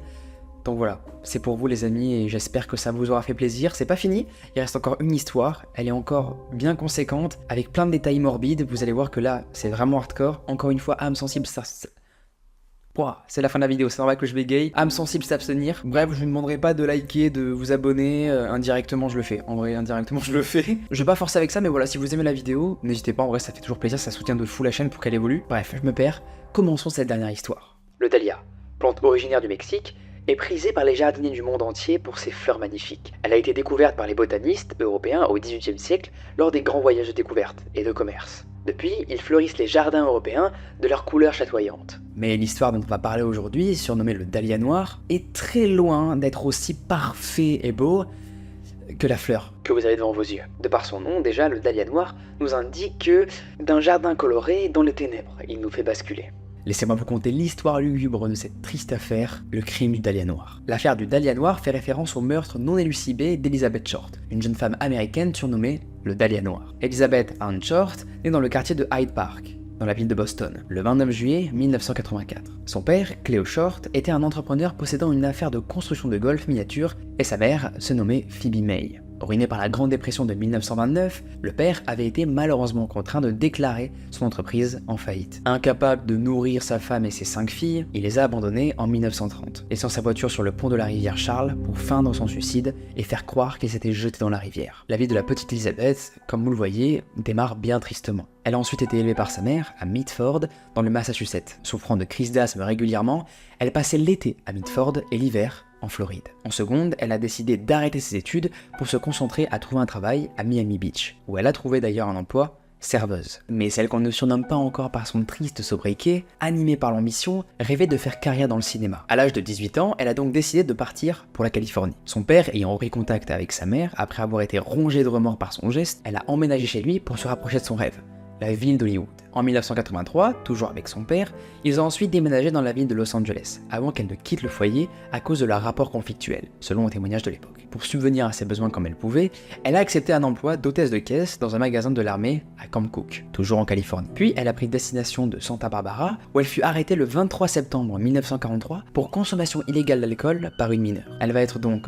Donc voilà, c'est pour vous les amis et j'espère que ça vous aura fait plaisir. C'est pas fini, il reste encore une histoire, elle est encore bien conséquente, avec plein de détails morbides. Vous allez voir que là, c'est vraiment hardcore. Encore une fois, âme sensible, ça... Ouah, c'est la fin de la vidéo, c'est normal que je bégaye. Âme sensible, s'abstenir. Bref, je ne demanderai pas de liker, de vous abonner, indirectement je le fais. En vrai, indirectement je le fais. Je vais pas forcer avec ça, mais voilà, si vous aimez la vidéo, n'hésitez pas, en vrai ça fait toujours plaisir, ça soutient de fou la chaîne pour qu'elle évolue. Bref, je me perds, commençons cette dernière histoire. Le dahlia, plante originaire du Mexique, est prisée par les jardiniers du monde entier pour ses fleurs magnifiques. Elle a été découverte par les botanistes européens au XVIIIe siècle lors des grands voyages de découverte et de commerce. Depuis, ils fleurissent les jardins européens de leurs couleurs chatoyantes. Mais l'histoire dont on va parler aujourd'hui, surnommée le dahlia noir, est très loin d'être aussi parfait et beau que la fleur que vous avez devant vos yeux. De par son nom, déjà, le dahlia noir nous indique que d'un jardin coloré dans les ténèbres, il nous fait basculer. Laissez-moi vous conter l'histoire lugubre de cette triste affaire, le crime du dahlia noir. L'affaire du dahlia noir fait référence au meurtre non élucidé d'Elizabeth Short, une jeune femme américaine surnommée le dahlia noir. Elizabeth Ann Short naît dans le quartier de Hyde Park, dans la ville de Boston, le 29 juillet 1984. Son père, Cleo Short, était un entrepreneur possédant une affaire de construction de golf miniature et sa mère se nommait Phoebe May. Ruiné par la Grande Dépression de 1929, le père avait été malheureusement contraint de déclarer son entreprise en faillite. Incapable de nourrir sa femme et ses 5 filles, il les a abandonnées en 1930, laissant sa voiture sur le pont de la rivière Charles pour feindre son suicide et faire croire qu'il s'était jeté dans la rivière. La vie de la petite Elizabeth, comme vous le voyez, démarre bien tristement. Elle a ensuite été élevée par sa mère à Mitford, dans le Massachusetts. Souffrant de crises d'asthme régulièrement, elle passait l'été à Mitford et l'hiver en Floride. En seconde, elle a décidé d'arrêter ses études pour se concentrer à trouver un travail à Miami Beach, où elle a trouvé d'ailleurs un emploi, serveuse. Mais celle qu'on ne surnomme pas encore par son triste sobriquet, animée par l'ambition, rêvait de faire carrière dans le cinéma. À l'âge de 18 ans, elle a donc décidé de partir pour la Californie. Son père ayant repris contact avec sa mère, après avoir été rongé de remords par son geste, elle a emménagé chez lui pour se rapprocher de son rêve, la ville d'Hollywood. En 1983, toujours avec son père, ils ont ensuite déménagé dans la ville de Los Angeles, avant qu'elle ne quitte le foyer à cause de leur rapport conflictuel, selon un témoignage de l'époque. Pour subvenir à ses besoins comme elle pouvait, elle a accepté un emploi d'hôtesse de caisse dans un magasin de l'armée à Camp Cook, toujours en Californie. Puis elle a pris destination de Santa Barbara, où elle fut arrêtée le 23 septembre 1943 pour consommation illégale d'alcool par une mineure. Elle va être donc,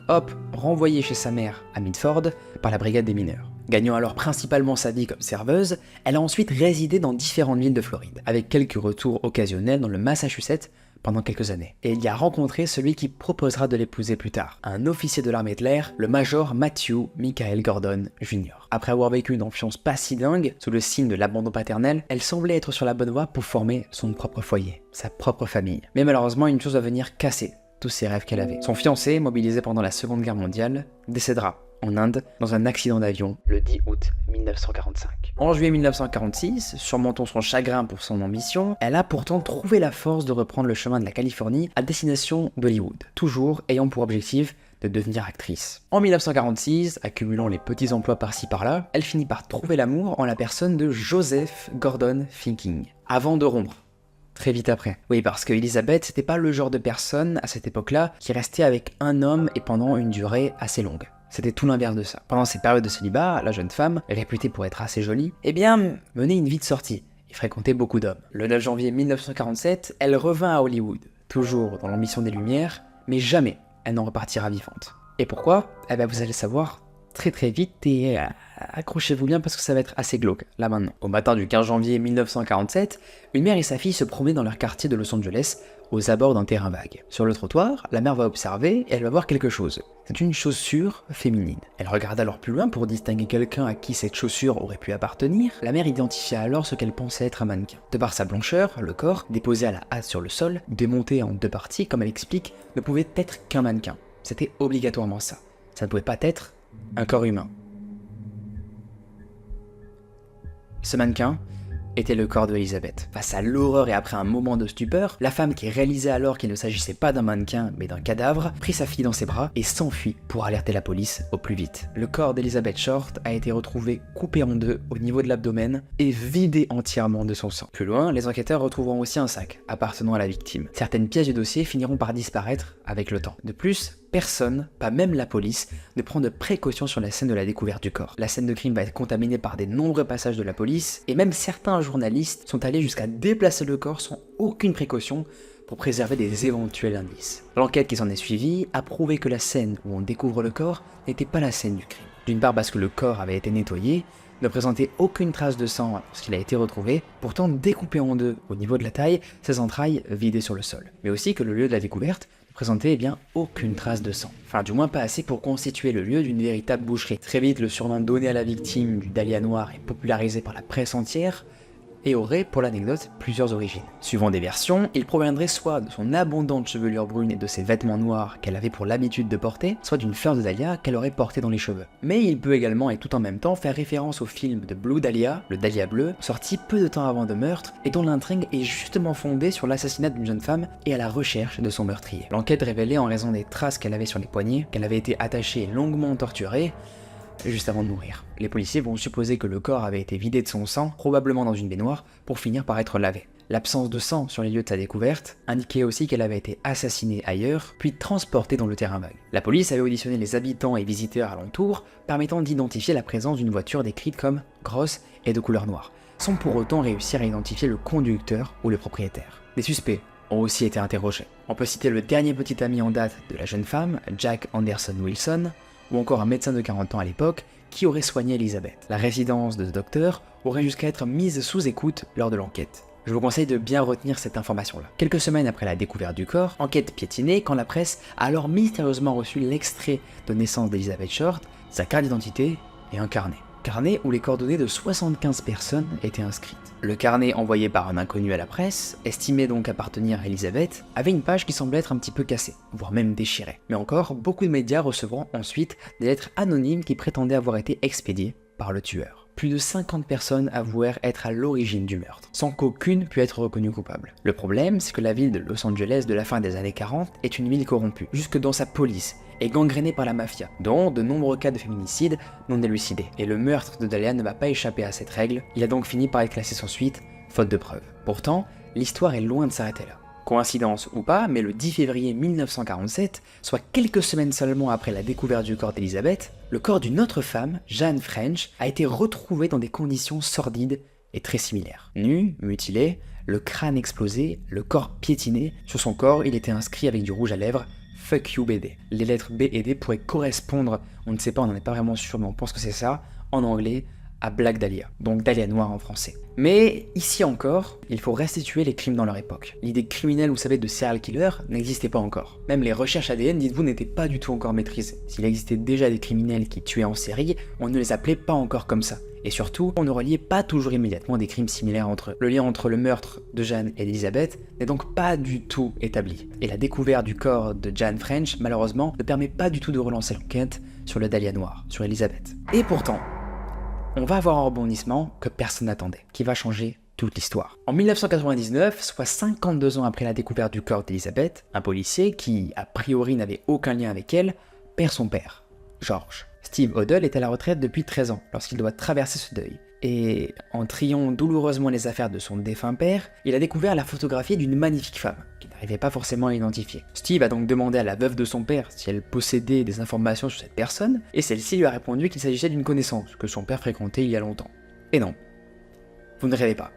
renvoyée chez sa mère à Mitford par la brigade des mineurs. Gagnant alors principalement sa vie comme serveuse, elle a ensuite résidé dans différentes villes de Floride, avec quelques retours occasionnels dans le Massachusetts pendant quelques années. Et il y a rencontré celui qui proposera de l'épouser plus tard, un officier de l'armée de l'air, le major Matthew Michael Gordon Jr. Après avoir vécu une enfance pas si dingue, sous le signe de l'abandon paternel, elle semblait être sur la bonne voie pour former son propre foyer, sa propre famille. Mais malheureusement, une chose va venir casser tous ses rêves qu'elle avait. Son fiancé, mobilisé pendant la Seconde Guerre mondiale, décédera en Inde dans un accident d'avion le 10 août 1945. En juillet 1946, surmontant son chagrin pour son ambition, elle a pourtant trouvé la force de reprendre le chemin de la Californie à destination d'Hollywood, toujours ayant pour objectif de devenir actrice. En 1946, accumulant les petits emplois par-ci par-là, elle finit par trouver l'amour en la personne de Joseph Gordon Finking, avant de rompre. Très vite après. Oui, parce que Elizabeth, c'était pas le genre de personne, à cette époque-là, qui restait avec un homme et pendant une durée assez longue. C'était tout l'inverse de ça. Pendant ces périodes de célibat, la jeune femme, réputée pour être assez jolie, menait une vie de sortie et fréquentait beaucoup d'hommes. Le 9 janvier 1947, elle revint à Hollywood, toujours dans l'ambition des Lumières, mais jamais elle n'en repartira vivante. Et pourquoi ? Vous allez savoir très vite et accrochez-vous bien parce que ça va être assez glauque, là maintenant. Au matin du 15 janvier 1947, une mère et sa fille se promenaient dans leur quartier de Los Angeles, aux abords d'un terrain vague. Sur le trottoir, la mère va observer et elle va voir quelque chose. C'est une chaussure féminine. Elle regarde alors plus loin pour distinguer quelqu'un à qui cette chaussure aurait pu appartenir. La mère identifia alors ce qu'elle pensait être un mannequin. De par sa blancheur, le corps, déposé à la hâte sur le sol, démonté en deux parties, comme elle explique, ne pouvait être qu'un mannequin. C'était obligatoirement ça. Ça ne pouvait pas être un corps humain. Ce mannequin était le corps de Elizabeth. Face à l'horreur et après un moment de stupeur, la femme qui réalisait alors qu'il ne s'agissait pas d'un mannequin mais d'un cadavre, prit sa fille dans ses bras et s'enfuit pour alerter la police au plus vite. Le corps d'Elizabeth Short a été retrouvé coupé en deux au niveau de l'abdomen et vidé entièrement de son sang. Plus loin, les enquêteurs retrouveront aussi un sac appartenant à la victime. Certaines pièces du dossier finiront par disparaître avec le temps. De plus, personne, pas même la police, ne prend de précautions sur la scène de la découverte du corps. La scène de crime va être contaminée par des nombreux passages de la police, et même certains journalistes sont allés jusqu'à déplacer le corps sans aucune précaution pour préserver des éventuels indices. L'enquête qui s'en est suivie a prouvé que la scène où on découvre le corps n'était pas la scène du crime. D'une part parce que le corps avait été nettoyé, ne présentait aucune trace de sang lorsqu'il a été retrouvé, pourtant découpé en deux au niveau de la taille, ses entrailles vidées sur le sol. Mais aussi que le lieu de la découverte présentait aucune trace de sang. Enfin, du moins pas assez pour constituer le lieu d'une véritable boucherie. Très vite, le surnom donné à la victime du dahlia noir est popularisé par la presse entière, et aurait, pour l'anecdote, plusieurs origines. Suivant des versions, il proviendrait soit de son abondante chevelure brune et de ses vêtements noirs qu'elle avait pour l'habitude de porter, soit d'une fleur de dahlia qu'elle aurait portée dans les cheveux. Mais il peut également et tout en même temps faire référence au film de Blue Dahlia, le Dahlia bleu, sorti peu de temps avant le meurtre et dont l'intrigue est justement fondée sur l'assassinat d'une jeune femme et à la recherche de son meurtrier. L'enquête révélait en raison des traces qu'elle avait sur les poignets, qu'elle avait été attachée et longuement torturée, juste avant de mourir. Les policiers vont supposer que le corps avait été vidé de son sang, probablement dans une baignoire, pour finir par être lavé. L'absence de sang sur les lieux de sa découverte indiquait aussi qu'elle avait été assassinée ailleurs, puis transportée dans le terrain vague. La police avait auditionné les habitants et visiteurs alentours, permettant d'identifier la présence d'une voiture décrite comme grosse et de couleur noire, sans pour autant réussir à identifier le conducteur ou le propriétaire. Des suspects ont aussi été interrogés. On peut citer le dernier petit ami en date de la jeune femme, Jack Anderson Wilson, ou encore un médecin de 40 ans à l'époque qui aurait soigné Elizabeth. La résidence de ce docteur aurait jusqu'à être mise sous écoute lors de l'enquête. Je vous conseille de bien retenir cette information-là. Quelques semaines après la découverte du corps, enquête piétinée quand la presse a alors mystérieusement reçu l'extrait de naissance d'Elizabeth Short, sa carte d'identité et un carnet. Carnet où les coordonnées de 75 personnes étaient inscrites. Le carnet envoyé par un inconnu à la presse, estimé donc appartenir à Elizabeth, avait une page qui semblait être un petit peu cassée, voire même déchirée. Mais encore, beaucoup de médias recevront ensuite des lettres anonymes qui prétendaient avoir été expédiées par le tueur. Plus de 50 personnes avouèrent être à l'origine du meurtre, sans qu'aucune pût être reconnue coupable. Le problème, c'est que la ville de Los Angeles de la fin des années 40 est une ville corrompue, jusque dans sa police, et gangrénée par la mafia, dont de nombreux cas de féminicide non élucidés. Et le meurtre de Dahlia ne va pas échapper à cette règle, il a donc fini par être classé sans suite, faute de preuves. Pourtant, l'histoire est loin de s'arrêter là. Coïncidence ou pas, mais le 10 février 1947, soit quelques semaines seulement après la découverte du corps d'Elizabeth, le corps d'une autre femme, Jeanne French, a été retrouvé dans des conditions sordides et très similaires. Nu, mutilé, le crâne explosé, le corps piétiné, sur son corps il était inscrit avec du rouge à lèvres « Fuck you BD ». Les lettres B et D pourraient correspondre, on ne sait pas, on n'en est pas vraiment sûr, mais on pense que c'est ça, en anglais, à Black Dahlia, donc Dahlia Noire en français. Mais ici encore, il faut restituer les crimes dans leur époque. L'idée criminelle, vous savez, de serial killer n'existait pas encore. Même les recherches ADN, dites-vous, n'étaient pas du tout encore maîtrisées. S'il existait déjà des criminels qui tuaient en série, on ne les appelait pas encore comme ça. Et surtout, on ne reliait pas toujours immédiatement des crimes similaires entre eux. Le lien entre le meurtre de Jane et d'Elizabeth n'est donc pas du tout établi. Et la découverte du corps de Jane French, malheureusement, ne permet pas du tout de relancer l'enquête sur le Dahlia Noir, sur Elizabeth. Et pourtant, on va avoir un rebondissement que personne n'attendait, qui va changer toute l'histoire. En 1999, soit 52 ans après la découverte du corps d'Elizabeth, un policier qui, a priori, n'avait aucun lien avec elle, perd son père, George. Steve Odell est à la retraite depuis 13 ans, lorsqu'il doit traverser ce deuil. Et en triant douloureusement les affaires de son défunt père, il a découvert la photographie d'une magnifique femme, qu'il n'arrivait pas forcément à identifier. Steve a donc demandé à la veuve de son père si elle possédait des informations sur cette personne, et celle-ci lui a répondu qu'il s'agissait d'une connaissance que son père fréquentait il y a longtemps. Et non, vous ne rêvez pas.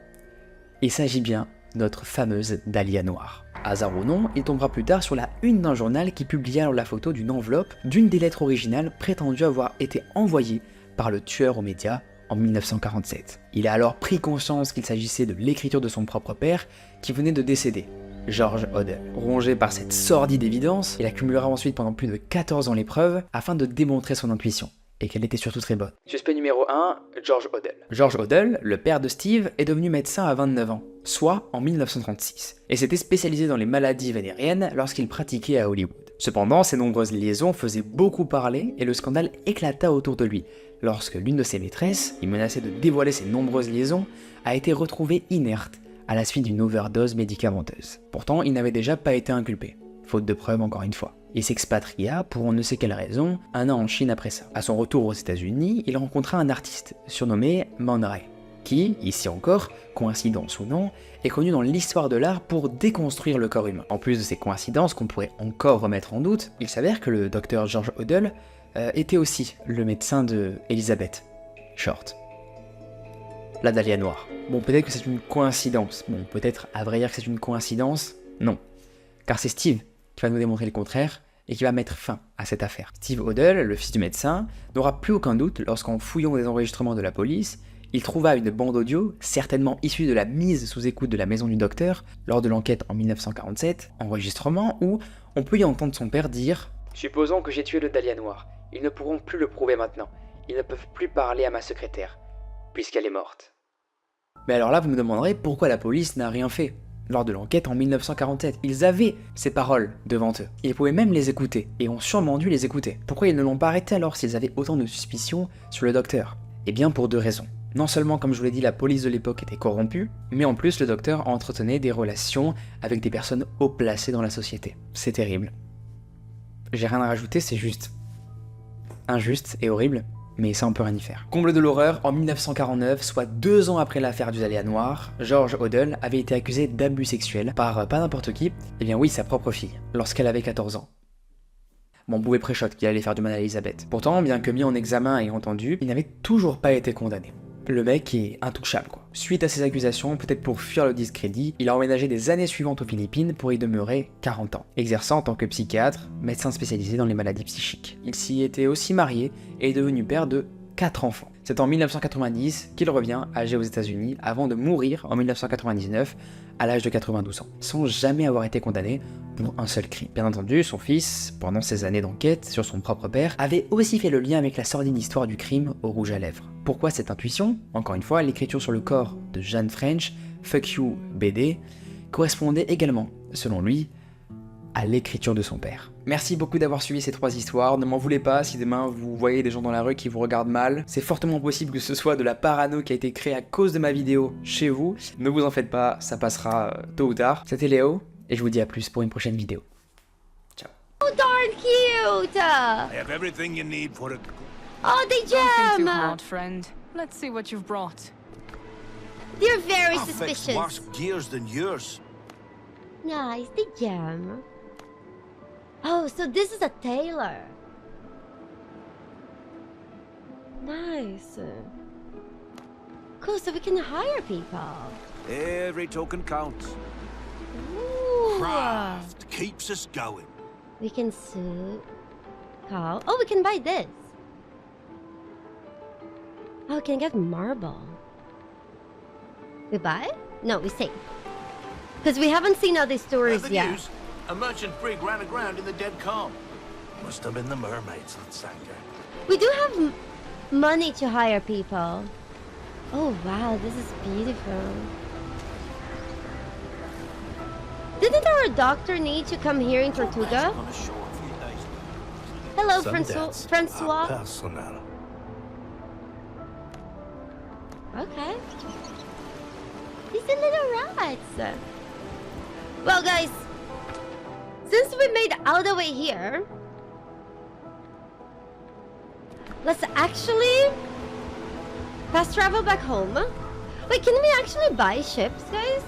Il s'agit bien de notre fameuse Dahlia Noire. Hasard ou non, il tombera plus tard sur la une d'un journal qui publia alors la photo d'une enveloppe d'une des lettres originales prétendues avoir été envoyées par le tueur aux médias en 1947. Il a alors pris conscience qu'il s'agissait de l'écriture de son propre père qui venait de décéder, George Odell. Rongé par cette sordide évidence, il accumulera ensuite pendant plus de 14 ans les preuves afin de démontrer son intuition, et qu'elle était surtout très bonne. Suspect numéro 1, George Odell. George Odell, le père de Steve, est devenu médecin à 29 ans, soit en 1936, et s'était spécialisé dans les maladies vénériennes lorsqu'il pratiquait à Hollywood. Cependant, ses nombreuses liaisons faisaient beaucoup parler et le scandale éclata autour de lui, lorsque l'une de ses maîtresses, qui menaçait de dévoiler ses nombreuses liaisons, a été retrouvée inerte à la suite d'une overdose médicamenteuse. Pourtant, il n'avait déjà pas été inculpé, faute de preuves encore une fois. Il s'expatria pour on ne sait quelle raison, un an en Chine après ça. À son retour aux États-Unis, il rencontra un artiste surnommé Man Ray, qui, ici encore, coïncidence ou non, est connu dans l'histoire de l'art pour déconstruire le corps humain. En plus de ces coïncidences qu'on pourrait encore remettre en doute, il s'avère que le docteur George Odell était aussi le médecin de Elizabeth Short, la Dahlia Noire. Bon, peut-être que c'est une coïncidence. Bon, peut-être, à vrai dire que c'est une coïncidence, non. Car c'est Steve qui va nous démontrer le contraire et qui va mettre fin à cette affaire. Steve Odell, le fils du médecin, n'aura plus aucun doute lorsqu'en fouillant des enregistrements de la police, il trouva une bande audio, certainement issue de la mise sous écoute de la maison du docteur, lors de l'enquête en 1947, enregistrement où on peut y entendre son père dire « Supposons que j'ai tué le Dahlia Noir, ils ne pourront plus le prouver maintenant, ils ne peuvent plus parler à ma secrétaire, puisqu'elle est morte. » Mais alors là, vous me demanderez pourquoi la police n'a rien fait. Lors de l'enquête en 1947, ils avaient ces paroles devant eux. Ils pouvaient même les écouter, et ont sûrement dû les écouter. Pourquoi ils ne l'ont pas arrêté alors s'ils avaient autant de suspicions sur le docteur? Eh bien pour deux raisons. Non seulement, comme je vous l'ai dit, la police de l'époque était corrompue, mais en plus le docteur entretenait des relations avec des personnes haut placées dans la société. C'est terrible. J'ai rien à rajouter, c'est juste injuste et horrible, mais ça on peut rien y faire. Comble de l'horreur, en 1949, soit 2 ans après l'affaire du Dahlia Noir, George Odell avait été accusé d'abus sexuels par pas n'importe qui, eh bien oui, sa propre fille, lorsqu'elle avait 14 ans. Bon, on pouvait préchote qu'il allait faire du mal à Elizabeth. Pourtant, bien que mis en examen et entendu, il n'avait toujours pas été condamné. Le mec est intouchable quoi. Suite à ces accusations, peut-être pour fuir le discrédit, il a emménagé des années suivantes aux Philippines pour y demeurer 40 ans, exerçant en tant que psychiatre, médecin spécialisé dans les maladies psychiques. Il s'y était aussi marié et est devenu père de 4 enfants. C'est en 1990 qu'il revient âgé aux États-Unis avant de mourir en 1999 à l'âge de 92 ans, sans jamais avoir été condamné pour un seul crime. Bien entendu, son fils, pendant ses années d'enquête sur son propre père, avait aussi fait le lien avec la sordide histoire du crime au rouge à lèvres. Pourquoi cette intuition? Encore une fois, l'écriture sur le corps de Jane French, Fuck You BD, correspondait également, selon lui, à l'écriture de son père. Merci beaucoup d'avoir suivi ces 3 histoires, ne m'en voulez pas si demain vous voyez des gens dans la rue qui vous regardent mal, c'est fortement possible que ce soit de la parano qui a été créée à cause de ma vidéo chez vous, ne vous en faites pas, ça passera tôt ou tard. C'était Léo, et je vous dis à plus pour une prochaine vidéo. Ciao. Oh, darn cute! I have everything you need for it. Oh, the Don't think too gem! hard, friend. Let's see what you've brought. They're very I fix suspicious. worse gears than yours. Nice, the gem. Oh, so this is a tailor. Nice. Cool, so we can hire people. Every token counts. Ooh. Craft keeps us going. We can sew. Cow. Oh, we can buy this. Oh, I can get marble. We buy? No, we save. Because we haven't seen all these stories The yet. news. A merchant brig ran aground in the dead calm. Must have been the mermaids that sank her. We do have money to hire people. Oh wow, this is beautiful. Didn't our doctor need to come here in Tortuga? On the shore a few days ago. Hello, Some deaths Francois. are personal. Okay. These are little rats. Well, guys, since we made all the way here, let's actually fast travel back home. Wait, can we actually buy ships, guys?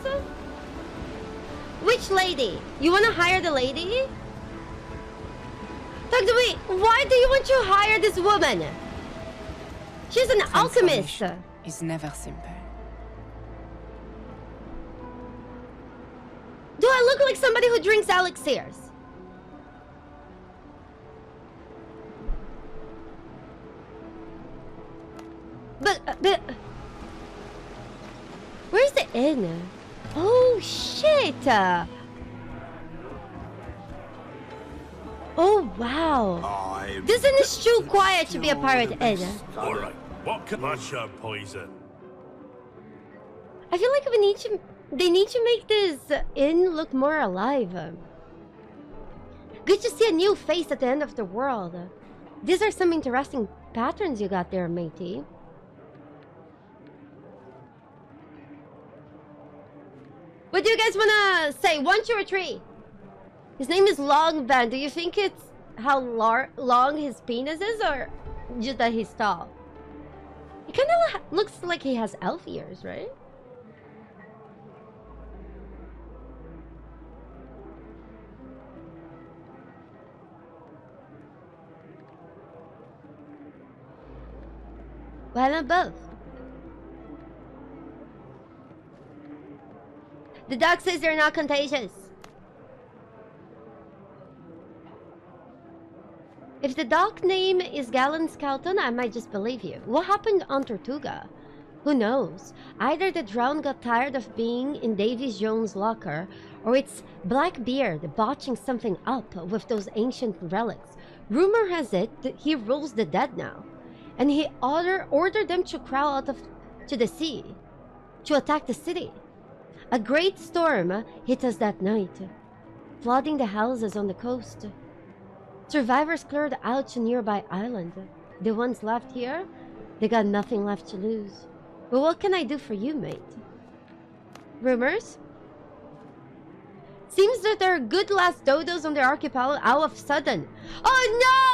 Which lady? You want to hire the lady? Talk to me. Why do you want to hire this woman? She's an alchemist. Transformation is never simple. Do I look like somebody who drinks elixirs? But where's the inn? Oh shit! Oh wow! This inn is too quiet to be a pirate inn. All right. What can mushroom poison? I feel like they need to make this inn look more alive. Good to see a new face at the end of the world. These are some interesting patterns you got there, matey. What do you guys wanna say? 1, 2, or 3? His name is Long Van. Do you think it's how long his penis is, or just that he's tall? He kind of looks like he has elf ears, right? Why not both? The doc says they're not contagious. If the doc name is Galen Skelton, I might just believe you. What happened on Tortuga? Who knows? Either the drowned got tired of being in Davy Jones' locker, or it's Blackbeard botching something up with those ancient relics. Rumor has it that he rules the dead now, and he ordered them to crawl out to the sea, to attack the city. A great storm hit us that night, flooding the houses on the coast. Survivors cleared out to nearby island. The ones left here, they got nothing left to lose. But what can I do for you, mate? Rumors? Seems that there are good last dodos on the archipelago all of a sudden. Oh